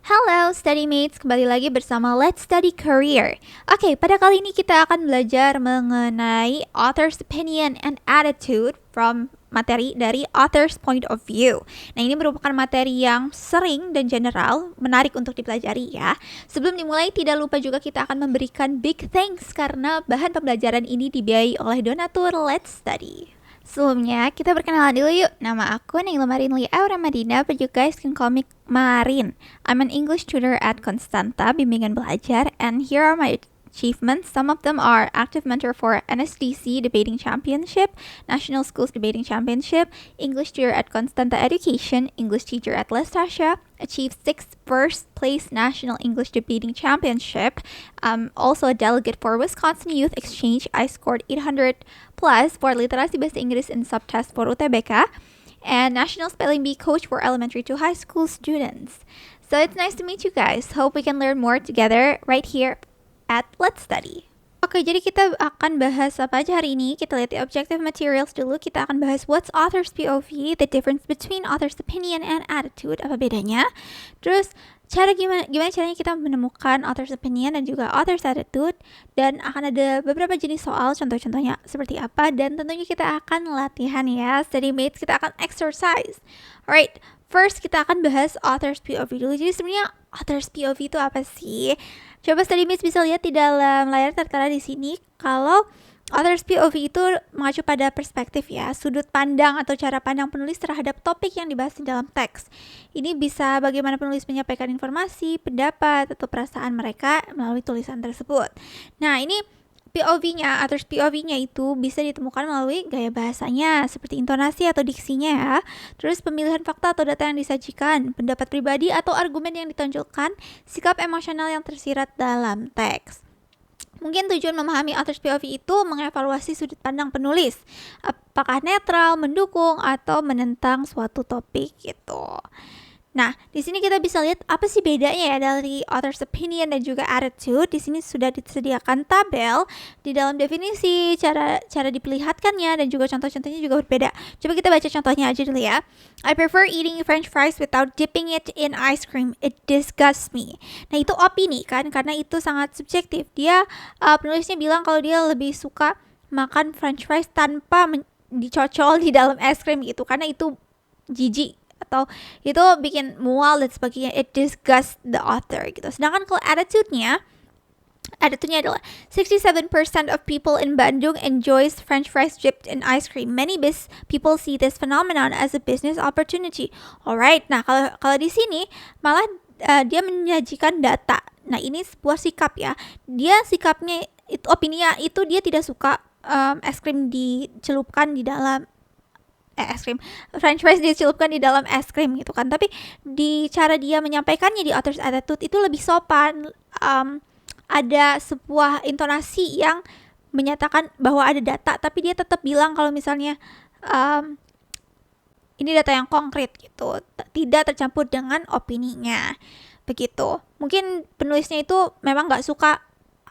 Halo study mates, kembali lagi bersama Let's Study Career. Oke, pada kali ini kita akan belajar mengenai author's opinion and attitude from materi dari author's point of view. Nah, ini merupakan materi yang sering dan general, menarik untuk dipelajari ya. Sebelum dimulai, tidak lupa juga kita akan memberikan big thanks karena bahan pembelajaran ini dibiayai oleh donatur Let's Study. Sebelumnya, kita perkenalan dulu yuk. Nama aku Naila Marin Lia Aura Madina, but you guys can call me Marin. I'm an English tutor at Constanta, Bimbingan Belajar, and here are my achievements. Some of them are active mentor for NSDC Debating Championship, National Schools Debating Championship, English tutor at Constanta Education, English teacher at Lestasha, achieved 6th first place National English Debating Championship, also a delegate for Wisconsin Youth Exchange. I scored 800 plus for literasi bahasa Inggris and subtest for UTBK, and National Spelling Bee coach for elementary to high school students. So it's nice to meet you guys. Hope we can learn more together right here at Let's Study. Oke, jadi kita akan bahas apa aja hari ini. Kita lihat di objective materials dulu. Kita akan bahas what's author's POV, the difference between author's opinion and attitude, apa bedanya. Terus gimana caranya kita menemukan author's opinion dan juga author's attitude, dan akan ada beberapa jenis soal, contoh-contohnya seperti apa, dan tentunya kita akan latihan ya, study mates, kita akan exercise. Alright, first kita akan bahas author's POV dulu. Jadi sebenarnya author's POV itu apa sih? Coba study mates bisa lihat di dalam layar tertera di sini kalau author's POV itu mengacu pada perspektif ya, sudut pandang atau cara pandang penulis terhadap topik yang dibahas di dalam teks. Ini bisa bagaimana penulis menyampaikan informasi, pendapat, atau perasaan mereka melalui tulisan tersebut. Nah, ini POV-nya, author's POV-nya itu bisa ditemukan melalui gaya bahasanya, seperti intonasi atau diksinya ya. Terus pemilihan fakta atau data yang disajikan, pendapat pribadi atau argumen yang ditonjolkan, sikap emosional yang tersirat dalam teks. Mungkin tujuan memahami author's POV itu mengevaluasi sudut pandang penulis, apakah netral, mendukung, atau menentang suatu topik gitu. Nah, di sini kita bisa lihat apa sih bedanya ya dari author's opinion dan juga attitude. Di sini sudah disediakan tabel di dalam definisi, cara diperlihatkannya, dan juga contoh-contohnya juga berbeda. Coba kita baca contohnya aja dulu ya. I prefer eating french fries without dipping it in ice cream. It disgusts me. Nah, itu opini kan, karena itu sangat subjektif. Dia penulisnya bilang kalau dia lebih suka makan french fries tanpa dicocol di dalam es krim gitu, karena itu jijik atau itu bikin mual dan sebagainya. It disgusts the author gitu. Sedangkan kalau attitude-nya adalah 67% of people in Bandung enjoys french fries dipped in ice cream. Many people see this phenomenon as a business opportunity. Alright, nah kalau di sini malah dia menyajikan data. Nah, ini sebuah sikap ya. Dia sikapnya itu, opininya itu dia tidak suka es krim dicelupkan di dalam es krim, french fries dicelupkan di dalam es krim gitu kan. Tapi di cara dia menyampaikannya di author's attitude itu lebih sopan, ada sebuah intonasi yang menyatakan bahwa ada data, tapi dia tetap bilang kalau misalnya ini data yang konkret gitu, tidak tercampur dengan opininya begitu. Mungkin penulisnya itu memang gak suka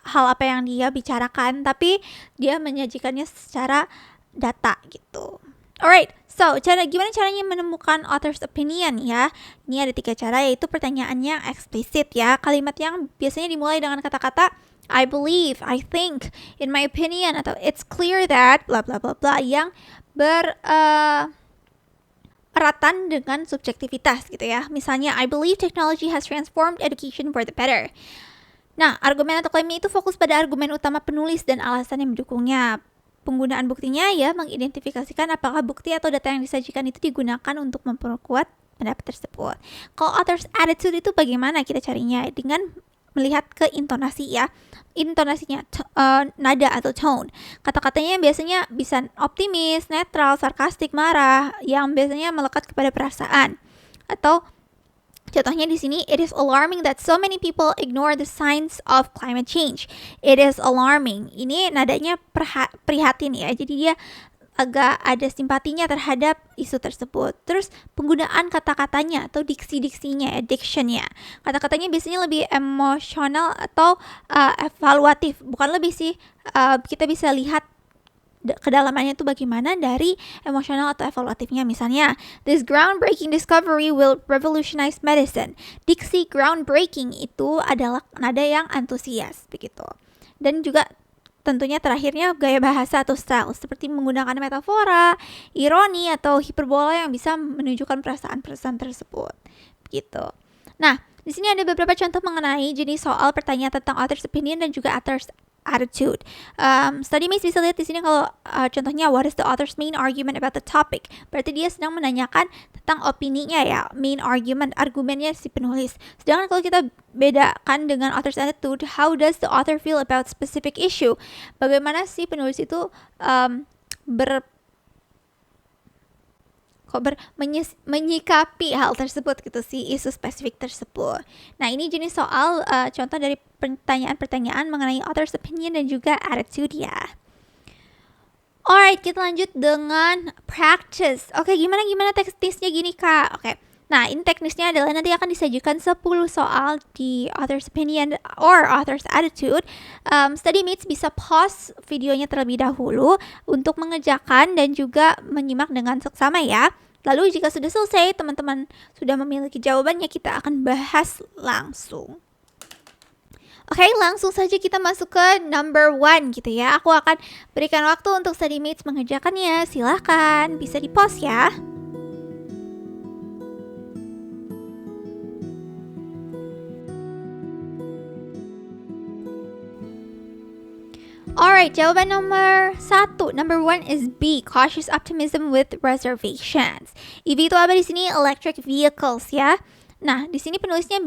hal apa yang dia bicarakan, tapi dia menyajikannya secara data gitu. Alright, so gimana caranya menemukan author's opinion ya? Ini ada 3 cara, yaitu pertanyaan yang eksplisit ya. Kalimat yang biasanya dimulai dengan kata-kata I believe, I think, in my opinion, atau it's clear that, bla bla bla bla, yang bereratan dengan subjektivitas gitu ya. Misalnya, I believe technology has transformed education for the better. Nah, argumen atau klaimnya itu fokus pada argumen utama penulis dan alasan yang mendukungnya. Penggunaan buktinya ya mengidentifikasikan apakah bukti atau data yang disajikan itu digunakan untuk memperkuat pendapat tersebut. Kalau author's attitude itu bagaimana kita carinya? Dengan melihat ke intonasi ya. Intonasinya, nada atau tone. Kata-katanya biasanya bisa optimis, netral, sarkastik, marah, yang biasanya melekat kepada perasaan. Atau contohnya di sini, it is alarming that so many people ignore the signs of climate change. It is alarming. Ini nadanya prihatin ya. Jadi dia agak ada simpatinya terhadap isu tersebut. Terus penggunaan kata-katanya atau diksi-diksinya, dictionnya. Kata-katanya biasanya lebih emosional atau evaluatif. Bukan lebih sih, kita bisa lihat kedalamannya itu bagaimana dari emosional atau evaluatifnya. Misalnya, this groundbreaking discovery will revolutionize medicine. Diksi groundbreaking itu adalah nada yang antusias begitu. Dan juga tentunya terakhirnya gaya bahasa atau style, seperti menggunakan metafora, ironi, atau hiperbola yang bisa menunjukkan perasaan-perasaan tersebut gitu. Nah, di sini ada beberapa contoh mengenai jenis soal pertanyaan tentang author's opinion dan juga author's attitude. Studymates bisa lihat di sini kalau contohnya what is the author's main argument about the topic. Berarti dia sedang menanyakan tentang opininya ya, main argument, argumennya si penulis. Sedangkan kalau kita bedakan dengan author's attitude, how does the author feel about specific issue? Bagaimana si penulis itu menyikapi hal tersebut gitu, si isu spesifik tersebut. Nah, ini jenis soal contoh dari pertanyaan-pertanyaan mengenai author's opinion dan juga attitude ya. Alright, kita lanjut dengan practice. Oke, gimana teknisnya gini Kak? Oke. Nah, ini teknisnya adalah nanti akan disajikan 10 soal di author's opinion or author's attitude. Studymates bisa pause videonya terlebih dahulu untuk mengerjakan dan juga menyimak dengan seksama ya. Lalu jika sudah selesai, teman-teman sudah memiliki jawabannya, kita akan bahas langsung. Oke, langsung saja kita masuk ke number 1 gitu ya. Aku akan berikan waktu untuk studymates mengerjakannya. Silahkan, bisa di pause ya. Alright, jawaban number 1 is B, cautious optimism with reservations. EV itu apa di sini? Electric vehicles ya. Nah, di sini penulisnya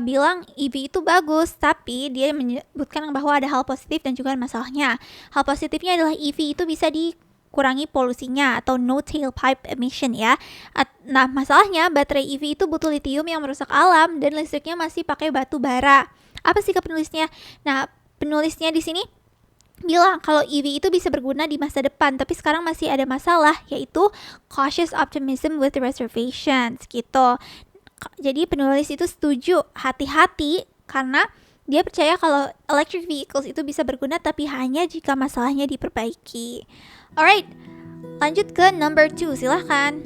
bilang EV itu bagus, tapi dia menyebutkan bahwa ada hal positif dan juga masalahnya. Hal positifnya adalah EV itu bisa dikurangi polusinya atau no tailpipe emission ya. Nah, masalahnya baterai EV itu butuh litium yang merusak alam dan listriknya masih pakai batu bara. Apa sih penulisnya? Nah, penulisnya di sini bilang kalau EV itu bisa berguna di masa depan, tapi sekarang masih ada masalah, yaitu cautious optimism with reservations gitu. Jadi penulis itu setuju hati-hati karena dia percaya kalau electric vehicles itu bisa berguna tapi hanya jika masalahnya diperbaiki. Alright, lanjut ke number 2, silahkan.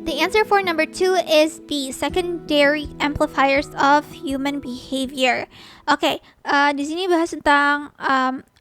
The answer for number 2 is B, secondary amplifiers of human behavior. Oke, di sini bahas tentang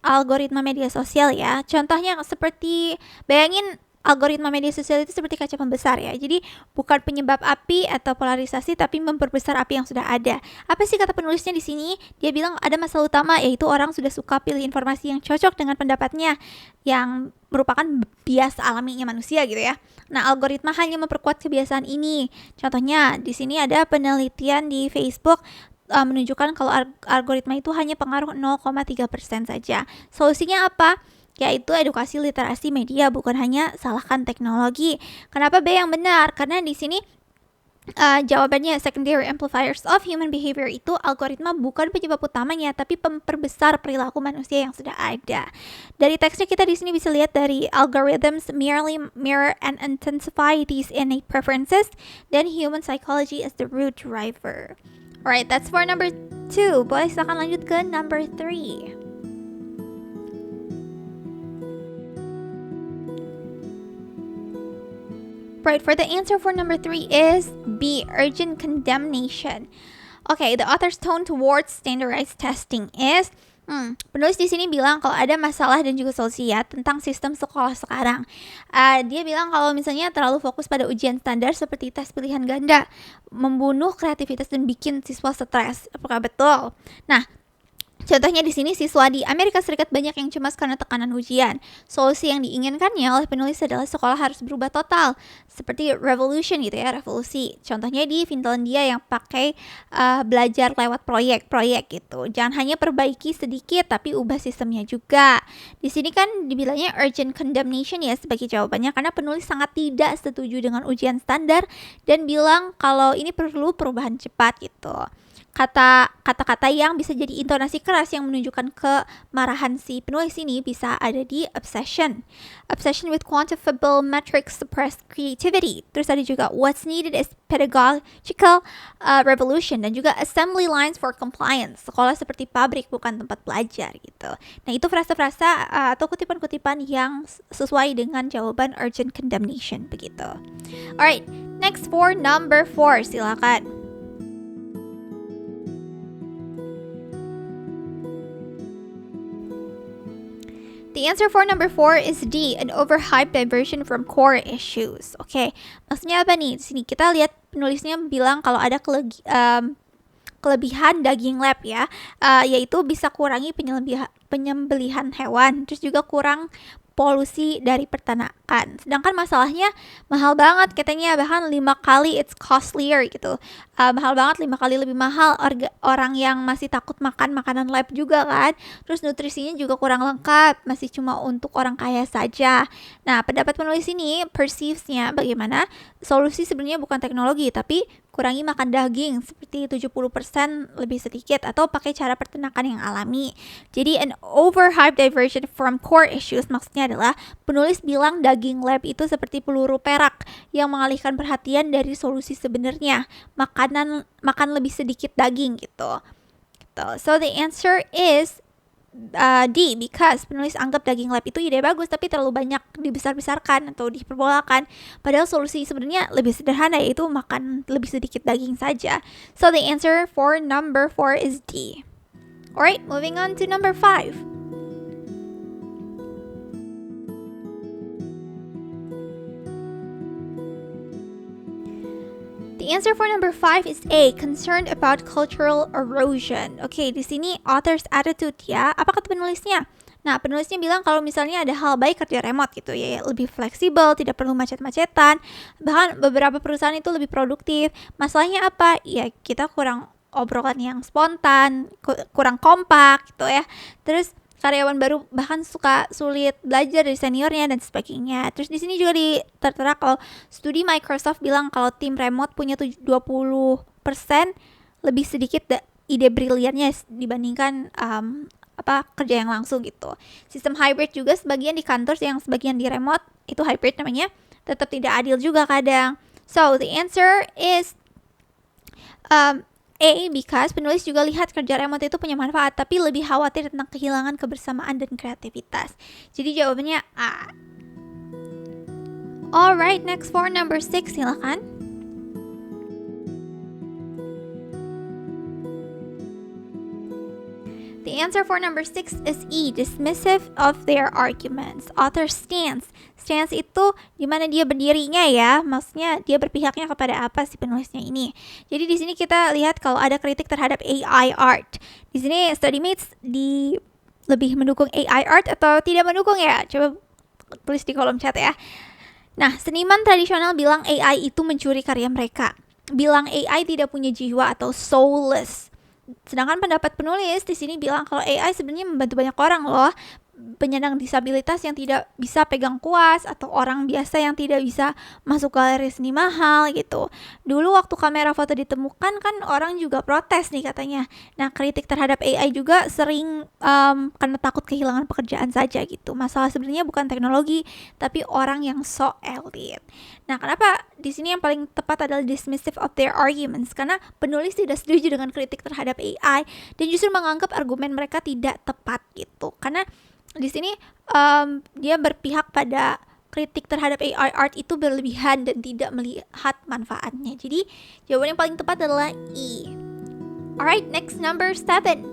algoritma media sosial ya. Contohnya seperti, bayangin algoritma media sosial itu seperti kaca pembesar ya. Jadi bukan penyebab api atau polarisasi, tapi memperbesar api yang sudah ada. Apa sih kata penulisnya di sini? Dia bilang ada masalah utama, yaitu orang sudah suka pilih informasi yang cocok dengan pendapatnya, yang merupakan bias alaminya manusia gitu ya. Nah, algoritma hanya memperkuat kebiasaan ini. Contohnya di sini ada penelitian di Facebook menunjukkan kalau algoritma itu hanya pengaruh 0,3% saja. Solusinya apa? Yaitu edukasi literasi media, bukan hanya salahkan teknologi. Kenapa B yang benar? Karena di sini jawabannya secondary amplifiers of human behavior itu algoritma bukan penyebab utamanya, tapi memperbesar perilaku manusia yang sudah ada. Dari teksnya kita di sini bisa lihat dari algorithms merely mirror and intensify these innate preferences, then human psychology is the root driver. Alright, that's for number 2. Boleh silakan lanjut ke number 3. Right, for the answer for number 3 is B, urgent condemnation. Okay, the author's tone towards standardized testing is penulis di sini bilang kalau ada masalah dan juga solusi ya tentang sistem sekolah sekarang. Dia bilang kalau misalnya terlalu fokus pada ujian standar seperti tes pilihan ganda, membunuh kreativitas dan bikin siswa stres. Apakah betul? Nah, contohnya di sini siswa di Amerika Serikat banyak yang cemas karena tekanan ujian. Solusi yang diinginkannya oleh penulis adalah sekolah harus berubah total, seperti revolution gitu ya, revolusi. Contohnya di Finlandia yang pakai belajar lewat proyek-proyek gitu. Jangan hanya perbaiki sedikit, tapi ubah sistemnya juga. Di sini kan dibilangnya urgent condemnation ya sebagai jawabannya, karena penulis sangat tidak setuju dengan ujian standar dan bilang kalau ini perlu perubahan cepat gitu. kata-kata yang bisa jadi intonasi keras yang menunjukkan kemarahan si penulis ini bisa ada di obsession. Obsession with quantifiable metrics suppress creativity. Terus ada juga what's needed is pedagogical revolution dan juga assembly lines for compliance. Sekolah seperti pabrik bukan tempat belajar gitu. Nah, itu frasa-frasa atau kutipan-kutipan yang sesuai dengan jawaban urgent condemnation begitu. Alright, next for number 4, silakan. The answer for number 4 is D, an overhyped diversion from core issues. Oke, maksudnya apa nih? Di sini kita lihat penulisnya bilang kalau ada kelebihan daging lab ya, yaitu bisa kurangi penyembelihan hewan, terus juga kurang polusi dari peternakan. Sedangkan masalahnya mahal banget katanya, bahkan 5 kali it's costlier gitu. Mahal banget, 5 kali lebih mahal orang yang masih takut makan makanan lab juga kan. Terus nutrisinya juga kurang lengkap, masih cuma untuk orang kaya saja. Nah, pendapat penulis ini perceives-nya bagaimana solusi sebenarnya bukan teknologi tapi kurangi makan daging seperti 70% lebih sedikit atau pakai cara peternakan yang alami. Jadi an overhyped diversion from core issues maksudnya adalah penulis bilang daging lab itu seperti peluru perak yang mengalihkan perhatian dari solusi sebenarnya, makan lebih sedikit daging gitu. So the answer is D, because penulis anggap daging lab itu ide bagus tapi terlalu banyak dibesar-besarkan atau diperbolakan, padahal solusi sebenarnya lebih sederhana, yaitu makan lebih sedikit daging saja. So the answer for number 4 is D. Alright, moving on to number 5. The answer for number 5 is A, concerned about cultural erosion. Oke, di sini author's attitude ya. Apa kata penulisnya? Nah, penulisnya bilang kalau misalnya ada hal baik kerja remote gitu ya, lebih fleksibel, tidak perlu macet-macetan, bahkan beberapa perusahaan itu lebih produktif. Masalahnya apa? Ya, kita kurang obrolan yang spontan, kurang kompak gitu ya. Terus karyawan baru bahkan suka sulit belajar dari seniornya dan sebagainya. Terus di sini juga tertera kalau studi Microsoft bilang kalau tim remote punya 20% lebih sedikit ide briliannya dibandingkan kerja yang langsung gitu. Sistem hybrid juga sebagian di kantor, yang sebagian di remote, itu hybrid namanya, tetap tidak adil juga kadang. So the answer is A, because penulis juga lihat kerja remote itu punya manfaat, tapi lebih khawatir tentang kehilangan kebersamaan dan kreativitas. Jadi jawabannya A. Alright, next for number 6, silakan. The answer for number 6 is E, dismissive of their arguments. Author stance. Stance itu dimana dia berdirinya ya, maksudnya dia berpihaknya kepada apa si penulisnya ini. Jadi di sini kita lihat kalau ada kritik terhadap AI art. Di sini StudyMates lebih mendukung AI art atau tidak mendukung ya? Coba tulis di kolom chat ya. Nah, seniman tradisional bilang AI itu mencuri karya mereka. Bilang AI tidak punya jiwa atau soulless. Sedangkan pendapat penulis di sini bilang kalau AI sebenarnya membantu banyak orang loh, penyandang disabilitas yang tidak bisa pegang kuas atau orang biasa yang tidak bisa masuk galeri seni mahal gitu. Dulu waktu kamera foto ditemukan kan orang juga protes nih katanya. Nah, kritik terhadap AI juga sering karena takut kehilangan pekerjaan saja gitu. Masalah sebenarnya bukan teknologi tapi orang yang so elit. Nah, kenapa di sini yang paling tepat adalah dismissive of their arguments, karena penulis tidak setuju dengan kritik terhadap AI dan justru menganggap argumen mereka tidak tepat gitu. Karena di sini dia berpihak pada kritik terhadap AI art itu berlebihan dan tidak melihat manfaatnya. Jadi jawaban yang paling tepat adalah E. Alright, next number 7.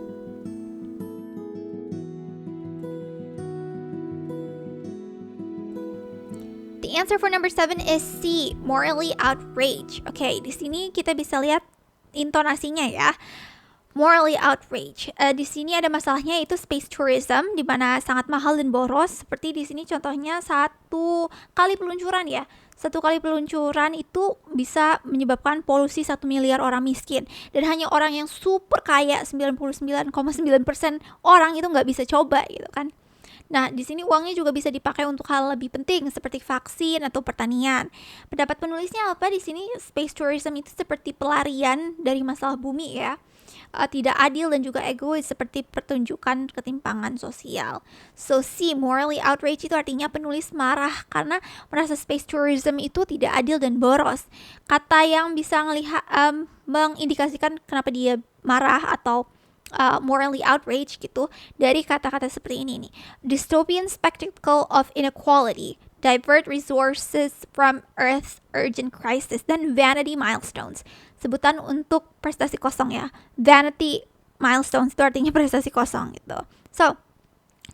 The answer for number 7 is C, morally outraged. Oke, di sini kita bisa lihat intonasinya ya. Morally outrage. Di sini ada masalahnya, yaitu space tourism, di mana sangat mahal dan boros. Seperti di sini contohnya 1 kali peluncuran ya. 1 kali peluncuran itu bisa menyebabkan polusi 1 miliar orang miskin. Dan hanya orang yang super kaya, 99,9% orang itu nggak bisa coba gitu kan. Nah, di sini uangnya juga bisa dipakai untuk hal lebih penting seperti vaksin atau pertanian. Pendapat penulisnya apa di sini? Space tourism itu seperti pelarian dari masalah bumi ya. tidak adil dan juga egois seperti pertunjukan ketimpangan sosial. So C, morally outraged itu artinya penulis marah karena merasa space tourism itu tidak adil dan boros. Kata yang bisa mengindikasikan kenapa dia marah atau morally outraged gitu dari kata-kata seperti ini nih. Dystopian spectacle of inequality, divert resources from Earth's urgent crisis, dan vanity milestones. Sebutan untuk prestasi kosong ya. Vanity milestones itu artinya prestasi kosong gitu. So,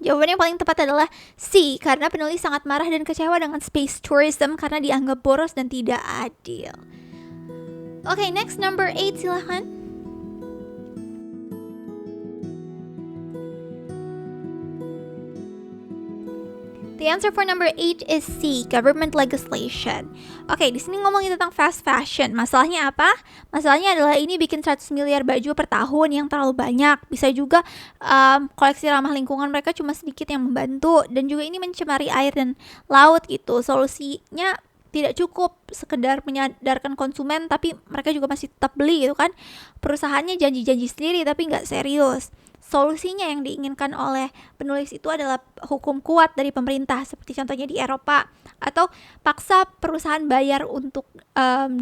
jawaban yang paling tepat adalah C, karena penulis sangat marah dan kecewa dengan space tourism karena dianggap boros dan tidak adil. Okay, next number 8 silahkan. The answer for number 8 is C, government legislation. Oke, di sini ngomongin tentang fast fashion. Masalahnya apa? Masalahnya adalah ini bikin 100 miliar baju per tahun yang terlalu banyak. Bisa juga koleksi ramah lingkungan mereka cuma sedikit yang membantu. Dan juga ini mencemari air dan laut gitu. Solusinya tidak cukup sekedar menyadarkan konsumen, tapi mereka juga masih tetap beli gitu kan. Perusahaannya janji-janji sendiri tapi nggak serius. Solusinya yang diinginkan oleh penulis itu adalah hukum kuat dari pemerintah, seperti contohnya di Eropa, atau paksa perusahaan bayar untuk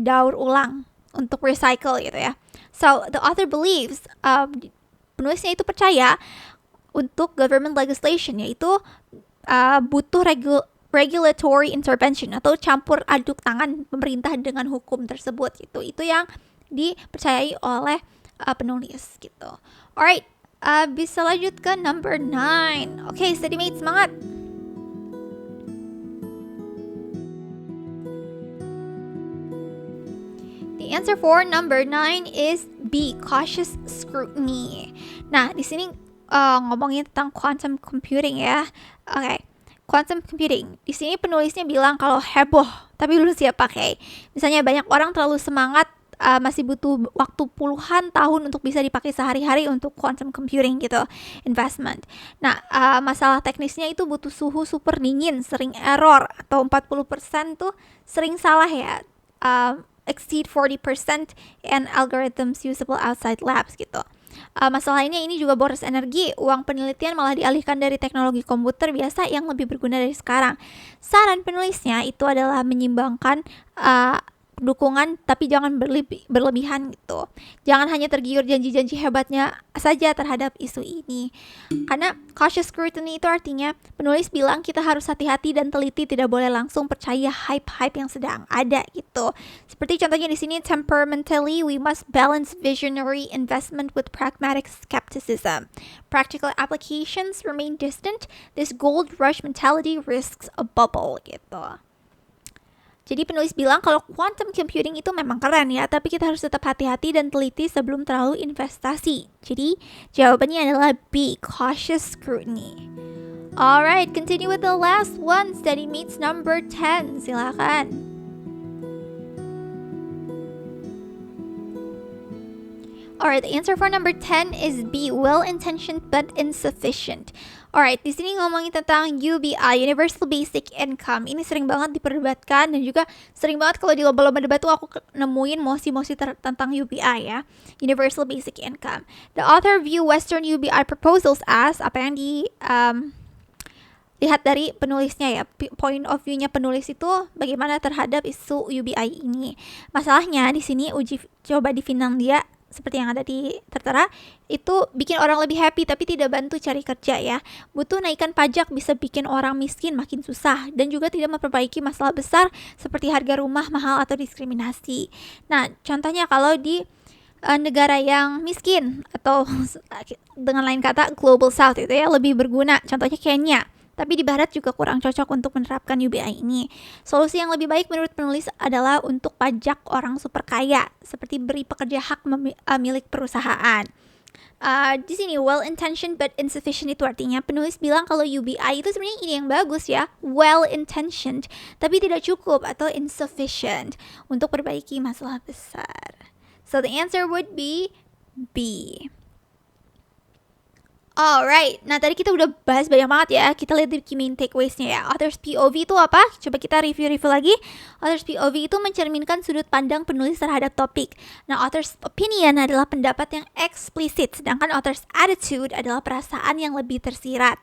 daur ulang, untuk recycle gitu ya. So the author believes, penulisnya itu percaya untuk government legislation, yaitu butuh regulatory intervention atau campur aduk tangan pemerintah dengan hukum tersebut gitu. Itu yang dipercayai oleh penulis gitu. Alright. Bisa lanjut ke number 9. Oke, study mate, semangat. The answer for number 9 is B, cautious scrutiny. Nah, di sini ngomongin tentang quantum computing ya. Oke, quantum computing. Di sini penulisnya bilang kalau heboh, tapi belum siap pakai. Misalnya banyak orang terlalu semangat, masih butuh waktu puluhan tahun untuk bisa dipakai sehari-hari untuk quantum computing gitu, investment. Nah, masalah teknisnya itu butuh suhu super dingin, sering error, atau 40% tuh sering salah ya, exceed 40% and algorithms usable outside labs gitu. Masalah ini juga boros energi, uang penelitian malah dialihkan dari teknologi komputer biasa yang lebih berguna dari sekarang. Saran penulisnya itu adalah menyimbangkan dukungan tapi jangan berlebihan gitu. Jangan hanya tergiur janji-janji hebatnya saja terhadap isu ini. Karena cautious scrutiny itu artinya penulis bilang kita harus hati-hati dan teliti, tidak boleh langsung percaya hype-hype yang sedang ada gitu. Seperti contohnya di sini, temperamentally we must balance visionary investment with pragmatic skepticism. Practical applications remain distant. This gold rush mentality risks a bubble gitu. Jadi penulis bilang kalau quantum computing itu memang keren ya, tapi kita harus tetap hati-hati dan teliti sebelum terlalu investasi. Jadi jawabannya adalah B, cautious scrutiny. Alright, continue with the last one. Study mates number 10. Silakan. Alright, the answer for number 10 is B, well-intentioned but insufficient. Alright, di sini ngomongin tentang UBI, Universal Basic Income. Ini sering banget diperdebatkan dan juga sering banget kalau di lomba-lomba debat tuh aku nemuin mosi-mosi tentang UBI ya, Universal Basic Income. The author view Western UBI proposals as, apa yang lihat dari penulisnya ya, point of view-nya penulis itu bagaimana terhadap isu UBI ini. Masalahnya di sini uji coba di Finlandia seperti yang ada di tertera itu bikin orang lebih happy tapi tidak bantu cari kerja ya. Butuh naikkan pajak bisa bikin orang miskin makin susah dan juga tidak memperbaiki masalah besar seperti harga rumah mahal atau diskriminasi. Nah, contohnya kalau di negara yang miskin atau dengan lain kata Global South itu ya lebih berguna. Contohnya Kenya. Tapi di barat juga kurang cocok untuk menerapkan UBI ini. Solusi yang lebih baik menurut penulis adalah untuk pajak orang super kaya, seperti beri pekerja hak milik perusahaan. Di sini well-intentioned but insufficient itu artinya penulis bilang kalau UBI itu sebenarnya ide yang bagus ya, well-intentioned, tapi tidak cukup atau insufficient untuk perbaiki masalah besar. So the answer would be B. Alright, nah tadi kita udah bahas banyak banget ya. Kita lihat di key main takeaways-nya ya. Author's POV itu apa? Coba kita review-review lagi. Author's POV itu mencerminkan sudut pandang penulis terhadap topik. Nah, author's opinion adalah pendapat yang eksplisit, sedangkan author's attitude adalah perasaan yang lebih tersirat.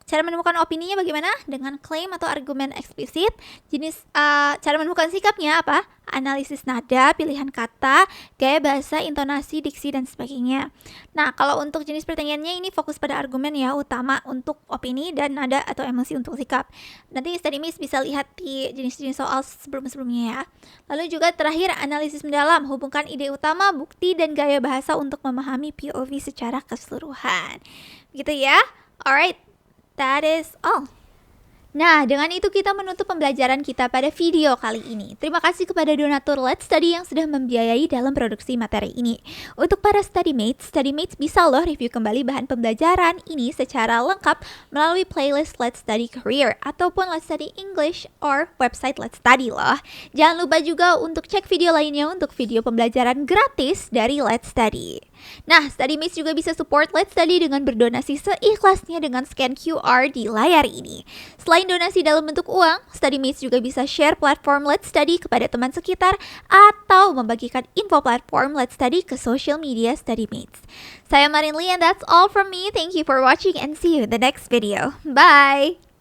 Cara menemukan opininya bagaimana? Dengan klaim atau argumen eksplisit. Cara menemukan sikapnya apa? Analisis nada, pilihan kata, gaya bahasa, intonasi, diksi, dan sebagainya. Nah, kalau untuk jenis pertanyaannya ini fokus pada argumen ya, utama untuk opini dan nada atau emosi untuk sikap. Nanti study miss bisa lihat di jenis-jenis soal sebelum-sebelumnya ya. Lalu juga terakhir, analisis mendalam, hubungkan ide utama, bukti, dan gaya bahasa untuk memahami POV secara keseluruhan. Begitu ya? Alright. That is all. Nah, dengan itu kita menutup pembelajaran kita pada video kali ini. Terima kasih kepada donatur Let's Study yang sudah membiayai dalam produksi materi ini. Untuk para studymates bisa loh review kembali bahan pembelajaran ini secara lengkap melalui playlist Let's Study Career ataupun Let's Study English or website Let's Study loh. Jangan lupa juga untuk cek video lainnya untuk video pembelajaran gratis dari Let's Study. Nah, studymates juga bisa support Let's Study dengan berdonasi seikhlasnya dengan scan QR di layar ini. Selain donasi dalam bentuk uang, studymates juga bisa share platform Let's Study kepada teman sekitar atau membagikan info platform Let's Study ke social media studymates. Saya Marin Lee and that's all from me. Thank you for watching and see you in the next video. Bye!